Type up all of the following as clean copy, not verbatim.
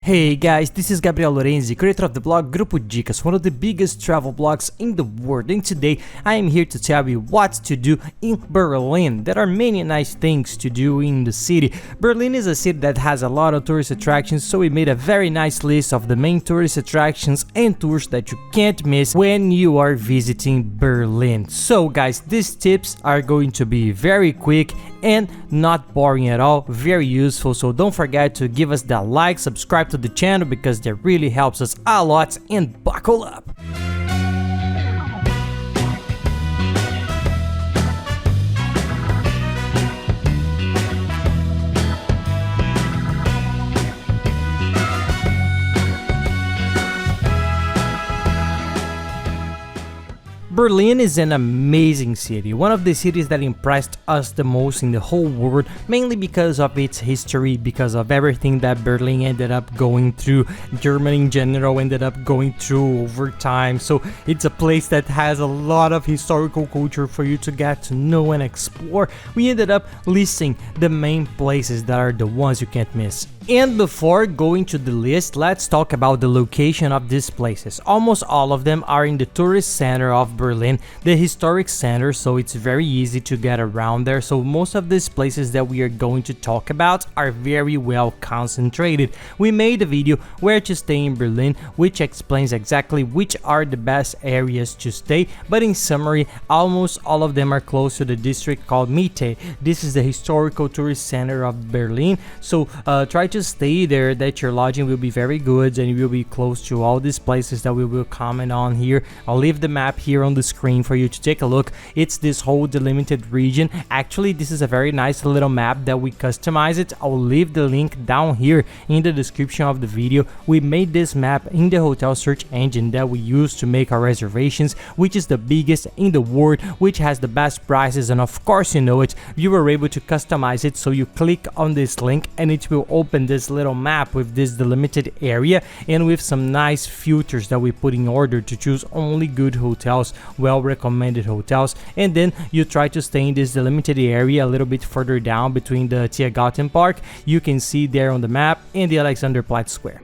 Hey guys, this is Gabriel Lorenzi, creator of the blog Grupo Dicas, one of the biggest travel blogs in the world, and today I am here to tell you what to do in Berlin. There are many nice things to do in the city. Berlin is a city that has a lot of tourist attractions, so we made a very nice list of the main tourist attractions and tours that you can't miss when you are visiting Berlin. So guys, these tips are going to be very quick and not boring at all, very useful, so don't forget to give us that like, subscribe to the channel because that really helps us a lot, and buckle up. Berlin is an amazing city, one of the cities that impressed us the most in the whole world, mainly because of its history, because of everything that Berlin ended up going through, Germany in general ended up going through over time. So it's a place that has a lot of historical culture for you to get to know and explore. We ended up listing the main places that are the ones you can't miss. And before going to the list, let's talk about the location of these places. Almost all of them are in the tourist center of Berlin, the historic center, so it's very easy to get around there. So most of these places that we are going to talk about are very well concentrated. We made a video where to stay in Berlin, which explains exactly which are the best areas to stay, but in summary, almost all of them are close to the district called Mitte. This is the historical tourist center of Berlin, so try to stay there, that your lodging will be very good and you will be close to all these places that we will comment on here. I'll leave the map here on the screen for you to take a look. It's this whole delimited region. Actually, this is a very nice little map that we customized it. I'll leave the link down here in the description of the video. We made this map in the hotel search engine that we use to make our reservations, which is the biggest in the world, which has the best prices, and of course you know it, you were able to customize it. So you click on this link and it will open this little map with this delimited area and with some nice filters that we put in order to choose only good hotels, well recommended hotels, and then you try to stay in this delimited area a little bit further down between the Tiergarten Park. You can see there on the map, and the Alexanderplatz Square.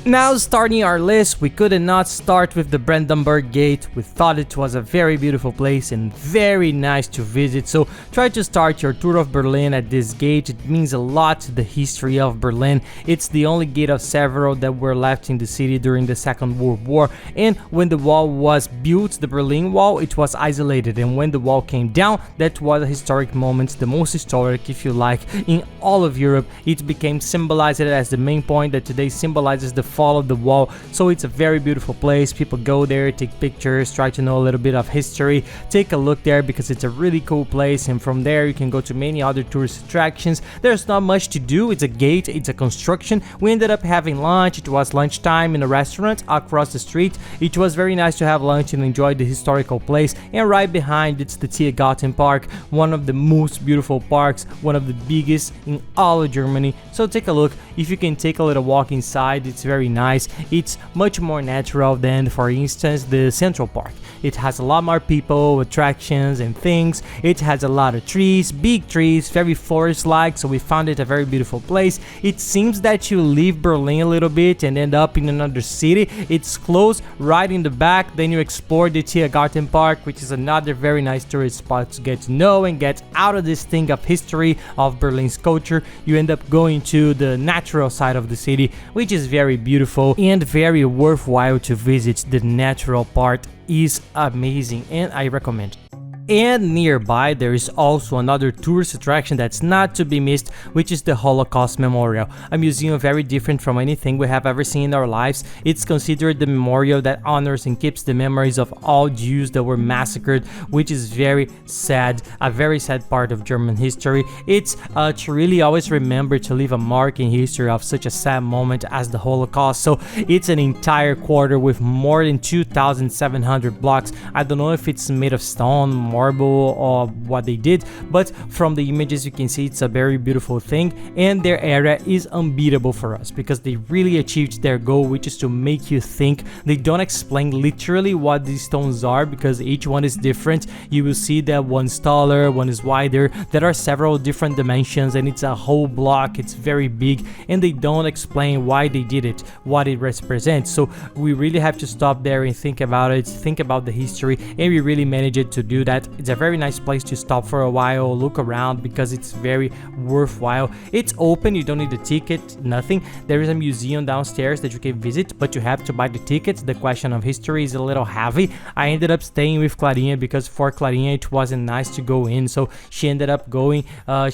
Now, starting our list, we could not start with the Brandenburg Gate. We thought it was a very beautiful place and very nice to visit, so try to start your tour of Berlin at this gate. It means a lot to the history of Berlin. It's the only gate of several that were left in the city during the Second World War, and when the wall was built, the Berlin Wall, it was isolated, and when the wall came down, that was a historic moment, the most historic, if you like, in all of Europe. It became symbolized as the main point that today symbolizes the fall of the wall. So it's a very beautiful place. People go there, take pictures, try to know a little bit of history. Take a look there because it's a really cool place, and from there you can go to many other tourist attractions. There's not much to do. It's a gate, it's a construction. We ended up having lunch. It was lunchtime in a restaurant across the street. It was very nice to have lunch and enjoy the historical place. And right behind it's the Tiergarten Park, one of the most beautiful parks, one of the biggest in all of Germany. So take a look. If you can take a little walk inside, it's very nice. It's much more natural than, for instance, the Central Park. It has a lot more people, attractions and things. It has a lot of trees, big trees, very forest-like, so we found it a very beautiful place. It seems that you leave Berlin a little bit and end up in another city. It's close right in the back, then you explore the Tiergarten Park, which is another very nice tourist spot to get to know and get out of this thing of history of Berlin's culture. You end up going to the natural side of the city, which is very beautiful and very worthwhile to visit. The natural part is amazing and I recommend. And nearby there is also another tourist attraction that's not to be missed, which is the Holocaust Memorial, a museum very different from anything we have ever seen in our lives. It's considered the memorial that honors and keeps the memories of all Jews that were massacred, which is very sad, a very sad part of German history. It's to really always remember to leave a mark in history of such a sad moment as the Holocaust. So it's an entire quarter with more than 2,700 blocks. I don't know if it's made of stone, marble or what they did, but from the images you can see it's a very beautiful thing, and their area is unbeatable for us because they really achieved their goal, which is to make you think. They don't explain literally what these stones are because each one is different. You will see that one's taller, one is wider, there are several different dimensions, and it's a whole block, it's very big, and they don't explain why they did it, what it represents. So we really have to stop there and think about it, think about the history, and we really managed to do that. It's a very nice place to stop for a while, look around, because it's very worthwhile. It's open, you don't need a ticket, nothing. There is a museum downstairs that you can visit, but you have to buy the tickets. The question of history is a little heavy. I ended up staying with Clarinha because for Clarinha it wasn't nice to go in, so she ended up going.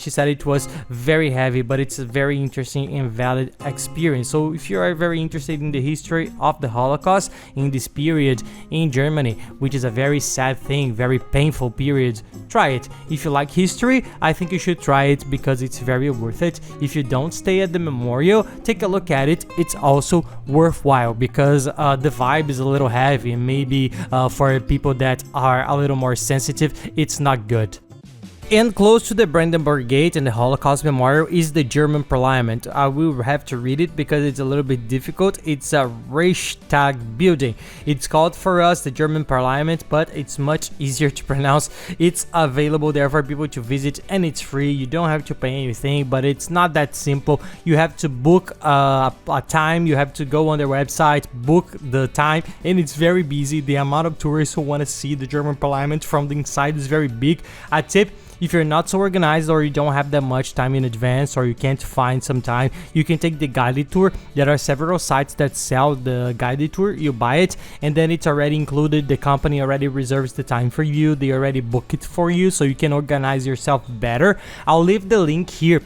She said it was very heavy, but it's a very interesting and valid experience. So if you are very interested in the history of the Holocaust in this period in Germany, which is a very sad thing, very painful period, try it. If you like history, I think you should try it because it's very worth it. If you don't stay at the memorial, take a look at it. It's also worthwhile because the vibe is a little heavy, and maybe for people that are a little more sensitive, it's not good. And close to the Brandenburg Gate and the Holocaust Memorial is the German Parliament. I will have to read it because it's a little bit difficult. It's a Reichstag building. It's called for us the German Parliament, but it's much easier to pronounce. It's available there for people to visit, and it's free. You don't have to pay anything, but it's not that simple. You have to book a time. You have to go on their website, book the time, and it's very busy. The amount of tourists who want to see the German Parliament from the inside is very big. A tip: if you're not so organized or you don't have that much time in advance or you can't find some time, you can take the guided tour. There are several sites that sell the guided tour. You buy it and then it's already included. The company already reserves the time for you. They already book it for you so you can organize yourself better. I'll leave the link here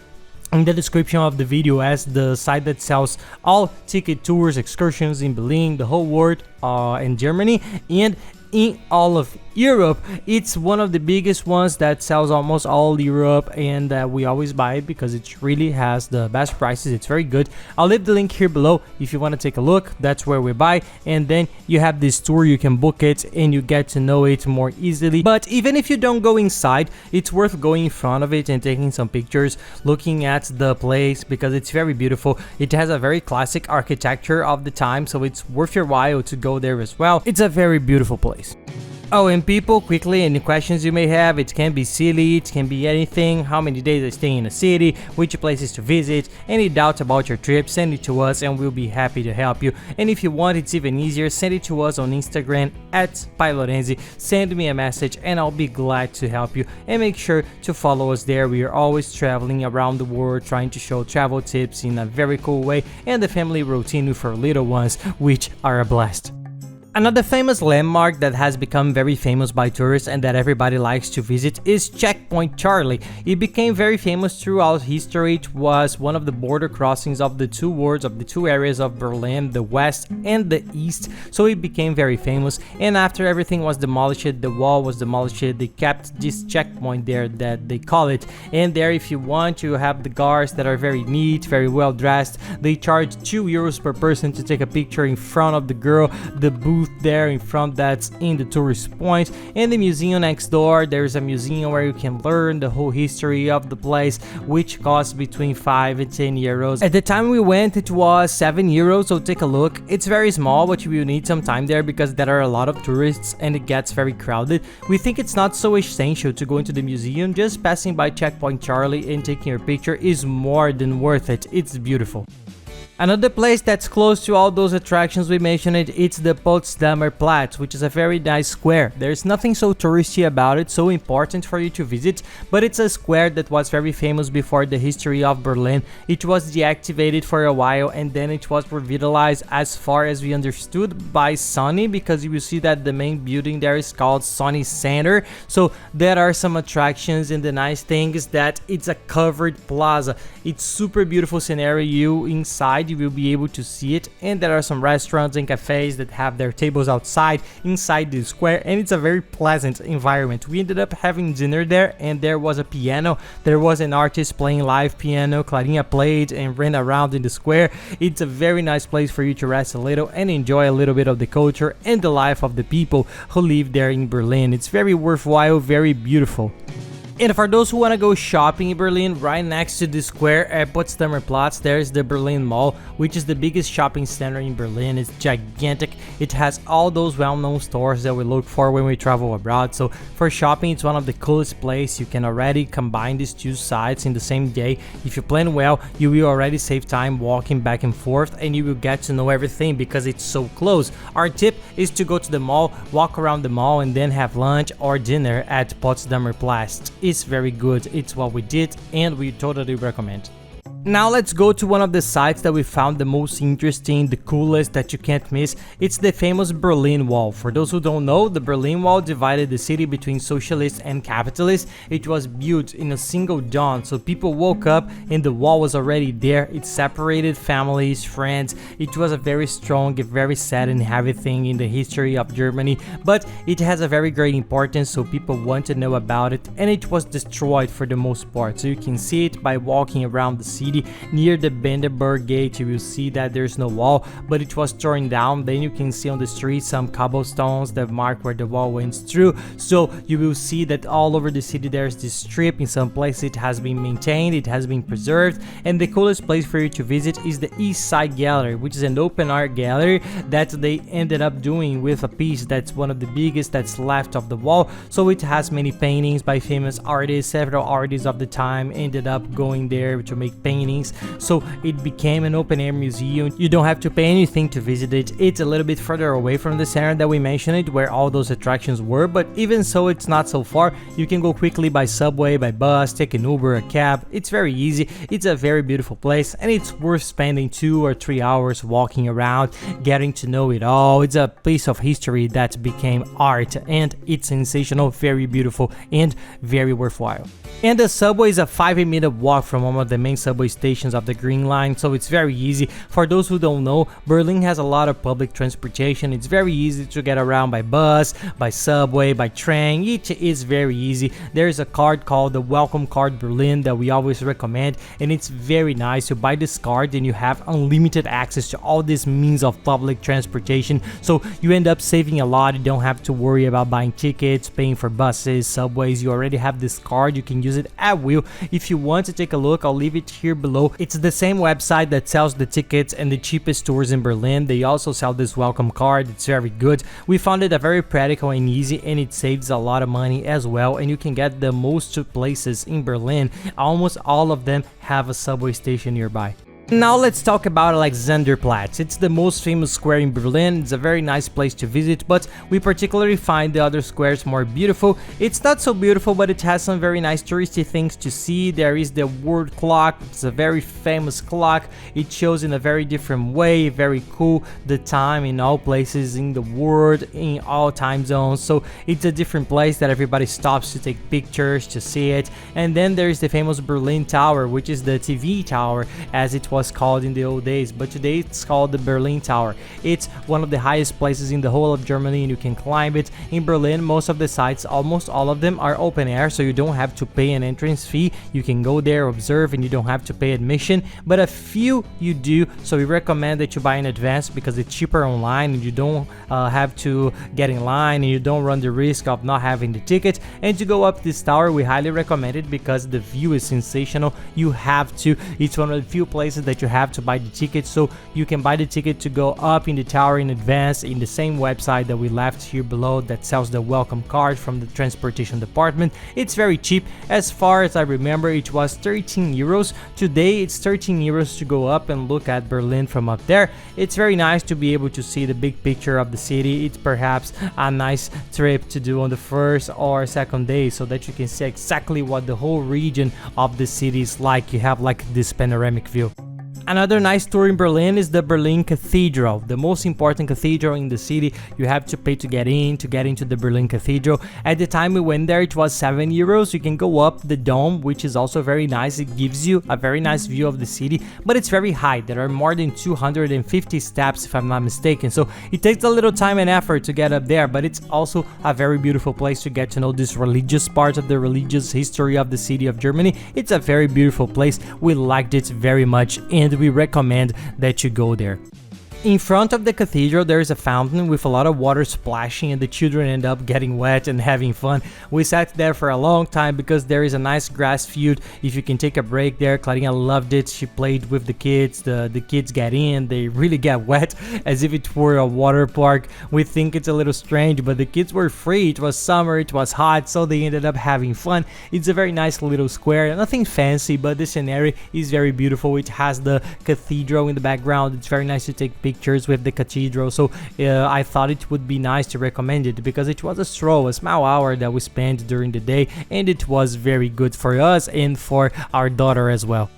in the description of the video as the site that sells all ticket tours, excursions in Berlin, the whole world, in Germany, and in all of Europe. It's one of the biggest ones that sells almost all Europe, and we always buy it because it really has the best prices. It's very good. I'll leave the link here below if you want to take a look. That's where we buy, and then you have this tour. You can book it and you get to know it more easily. But even if you don't go inside, it's worth going in front of it and taking some pictures, looking at the place because it's very beautiful. It has a very classic architecture of the time, so it's worth your while to go there as well. It's a very beautiful place. Oh, and people, quickly, any questions you may have, it can be silly, it can be anything, how many days I stay in a city, which places to visit, any doubts about your trip, send it to us and we'll be happy to help you. And if you want, it's even easier, send it to us on Instagram at PaiLorenzi, send me a message and I'll be glad to help you. And make sure to follow us there. We are always traveling around the world trying to show travel tips in a very cool way and the family routine for little ones, which are a blast. Another famous landmark that has become very famous by tourists and that everybody likes to visit is Checkpoint Charlie. It became very famous throughout history. It was one of the border crossings of the two worlds, of the two areas of Berlin, the west and the east, so it became very famous. And after everything was demolished, the wall was demolished, they kept this checkpoint there that they call it. And there, if you want, you have the guards that are very neat, very well dressed. They charge €2 per person to take a picture in front of the girl. The booth there in front, that's in the tourist point. And the museum next door, there's a museum where you can learn the whole history of the place, which costs between 5 and 10 euros. At the time we went, it was 7 euros, so take a look. It's very small, but you will need some time there because there are a lot of tourists and it gets very crowded. We think it's not so essential to go into the museum. Just passing by Checkpoint Charlie and taking your picture is more than worth it. It's beautiful. Another place that's close to all those attractions we mentioned, it's the Potsdamer Platz, which is a very nice square. There's nothing so touristy about it, so important for you to visit, but it's a square that was very famous before the history of Berlin. It was deactivated for a while and then it was revitalized, as far as we understood, by Sony, because you will see that the main building there is called Sony Center. So there are some attractions, and the nice thing is that it's a covered plaza. It's super beautiful scenario. You inside, you will be able to see it, and there are some restaurants and cafes that have their tables outside inside the square, and it's a very pleasant environment. We ended up having dinner there, and there was a piano. There was an artist playing live piano. Clarinha played and ran around in the square. It's a very nice place for you to rest a little and enjoy a little bit of the culture and the life of the people who live there in Berlin. It's very worthwhile, very beautiful. And for those who want to go shopping in Berlin, right next to the square at Potsdamer Platz, there's the Berlin Mall, which is the biggest shopping center in Berlin. It's gigantic. It has all those well-known stores that we look for when we travel abroad. So for shopping, it's one of the coolest places. You can already combine these two sites in the same day. If you plan well, you will already save time walking back and forth, and you will get to know everything because it's so close. Our tip is to go to the mall, walk around the mall, and then have lunch or dinner at Potsdamer Platz. It's very good. It's what we did, and we totally recommend. Now let's go to one of the sites that we found the most interesting, the coolest, that you can't miss. It's the famous Berlin Wall. For those who don't know, the Berlin Wall divided the city between socialists and capitalists. It was built in a single dawn, so people woke up and the wall was already there. It separated families, friends. It was a very strong, very sad and heavy thing in the history of Germany, but it has a very great importance, so people want to know about it, and it was destroyed for the most part. So you can see it by walking around the city. Near the Brandenburg Gate, you will see that there's no wall, but it was torn down. Then you can see on the street some cobblestones that mark where the wall went through. So you will see that all over the city there's this strip. In some places it has been maintained, it has been preserved, and the coolest place for you to visit is the East Side Gallery, which is an open art gallery that they ended up doing with a piece that's one of the biggest that's left of the wall. So it has many paintings by famous artists. Several artists of the time ended up going there to make paintings. So it became an open-air museum. You don't have to pay anything to visit it. It's a little bit further away from the center that we mentioned it, where all those attractions were, but even so, it's not so far. You can go quickly by subway, by bus, take an Uber, a cab. It's very easy. It's a very beautiful place, and it's worth spending 2 or 3 hours walking around, getting to know it all. It's a piece of history that became art, and it's sensational, very beautiful, and very worthwhile. And the subway is a 5-minute walk from one of the main subway stations of the Green Line, so it's very easy. For those who don't know, Berlin has a lot of public transportation. It's very easy to get around by bus, by subway, by train. It is very easy. There's a card called the Welcome Card Berlin that we always recommend, and it's very nice. You buy this card and you have unlimited access to all these means of public transportation, so you end up saving a lot. You don't have to worry about buying tickets, paying for buses, subways. You already have this card. You can use it at will. If you want to take a look, I'll leave it here below. It's the same website that sells the tickets and the cheapest tours in Berlin. They also sell this welcome card. It's very good. We found it a very practical and easy, and it saves a lot of money as well, and you can get the most places in Berlin. Almost all of them have a subway station nearby. Now let's talk about Alexanderplatz. It's the most famous square in Berlin. It's a very nice place to visit, but we particularly find the other squares more beautiful. It's not so beautiful, but it has some very nice touristy things to see. There is the world clock. It's a very famous clock. It shows in a very different way, very cool, the time in all places in the world, in all time zones. So it's a different place that everybody stops to take pictures, to see it. And then there is the famous Berlin Tower, which is the TV tower, as it was called in the old days, but today it's called the Berlin Tower. It's one of the highest places in the whole of Germany, and you can climb it. In Berlin, most of the sites, almost all of them, are open air, so you don't have to pay an entrance fee. You can go there, observe, and you don't have to pay admission, but a few you do, so we recommend that you buy in advance because it's cheaper online, and you don't have to get in line, and you don't run the risk of not having the ticket. And to go up this tower, we highly recommend it because the view is sensational. You have to. It's one of the few places that you have to buy the ticket, so you can buy the ticket to go up in the tower in advance in the same website that we left here below that sells the welcome card from the transportation department. It's very cheap. As far as I remember, it was 13 euros. Today it's 13 euros to go up and look at Berlin from up there. It's very nice to be able to see the big picture of the city. It's perhaps a nice trip to do on the first or second day, so that you can see exactly what the whole region of the city is like. You have like this panoramic view. Another nice tour in Berlin is the Berlin Cathedral, the most important cathedral in the city. You have to pay to get into the Berlin Cathedral. At the time we went there, it was 7 euros. You can go up the dome, which is also very nice. It gives you a very nice view of the city, but it's very high. There are more than 250 steps, if I'm not mistaken. So it takes a little time and effort to get up there, but it's also a very beautiful place to get to know this religious part of the religious history of the city of Germany. It's a very beautiful place. We liked it very much, and we recommend that you go there. In front of the cathedral there is a fountain with a lot of water splashing, and the children end up getting wet and having fun. We sat there for a long time because there is a nice grass field. If you can take a break there, Clarinha loved it. She played with the kids. The kids get in, they really get wet as if it were a water park. We think it's a little strange, but the kids were free. It was summer, it was hot, so they ended up having fun. It's a very nice little square, nothing fancy, but the scenery is very beautiful. It has the cathedral in the background. It's very nice to take pictures with the cathedral, so I thought it would be nice to recommend it because it was a stroll, a small hour that we spent during the day, and it was very good for us and for our daughter as well.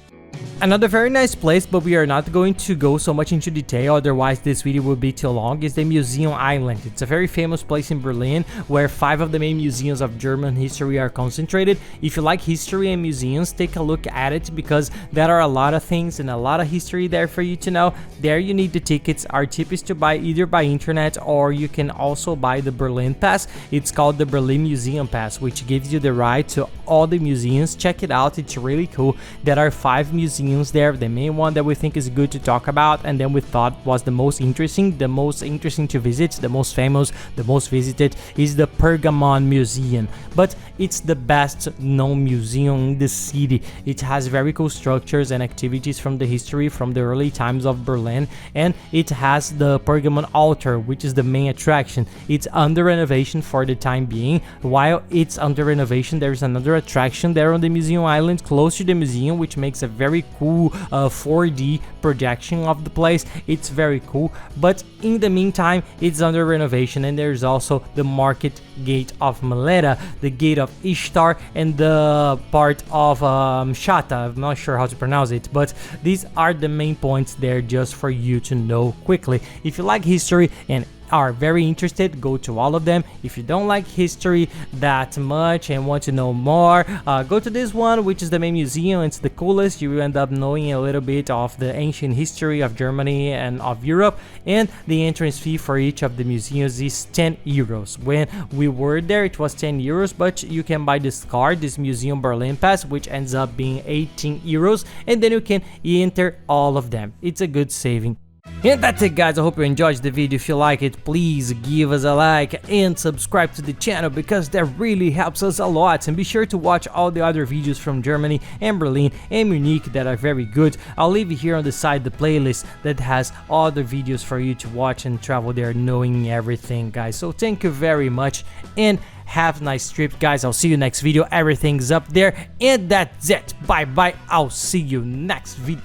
Another very nice place, but we are not going to go so much into detail, otherwise this video will be too long, is the Museum Island. It's a very famous place in Berlin where 5 of the main museums of German history are concentrated. If you like history and museums, take a look at it because there are a lot of things and a lot of history there for you to know. There you need the tickets. Our tip is to buy either by internet or you can also buy the Berlin Pass. It's called the Berlin Museum Pass, which gives you the right to all the museums. Check it out, it's really cool. There are 5 museums there. The main one that we think is good to talk about and then we thought was the most interesting to visit, the most famous, the most visited, is the Pergamon Museum. But it's the best known museum in the city. It has very cool structures and activities from the history from the early times of Berlin, and it has the Pergamon altar, which is the main attraction. It's under renovation for the time being. While it's under renovation, there is another attraction there on the Museum Island close to the museum, which makes a very cool 4D projection of the place. It's very cool, but in the meantime it's under renovation. And there's also the Market Gate of Meleta, the Gate of Ishtar, and the part of Shata. I'm not sure how to pronounce it, but these are the main points there just for you to know quickly. If you like history and are very interested, go to all of them. If you don't like history that much and want to know more, go to this one, which is the main museum. It's the coolest. You will end up knowing a little bit of the ancient history of Germany and of Europe, and the entrance fee for each of the museums is 10 euros. When we were there it was 10 euros, but you can buy this card, this Museum Berlin Pass, which ends up being 18 euros, and then you can enter all of them. It's a good saving. And that's it, guys. I hope you enjoyed the video. If you like it, please give us a like and subscribe to the channel because that really helps us a lot. And be sure to watch all the other videos from Germany and Berlin and Munich that are very good. I'll leave here on the side the playlist that has all the videos for you to watch and travel there knowing everything, guys. So thank you very much and have a nice trip, guys. I'll see you next video. Everything's up there, and that's it. Bye bye. I'll see you next video.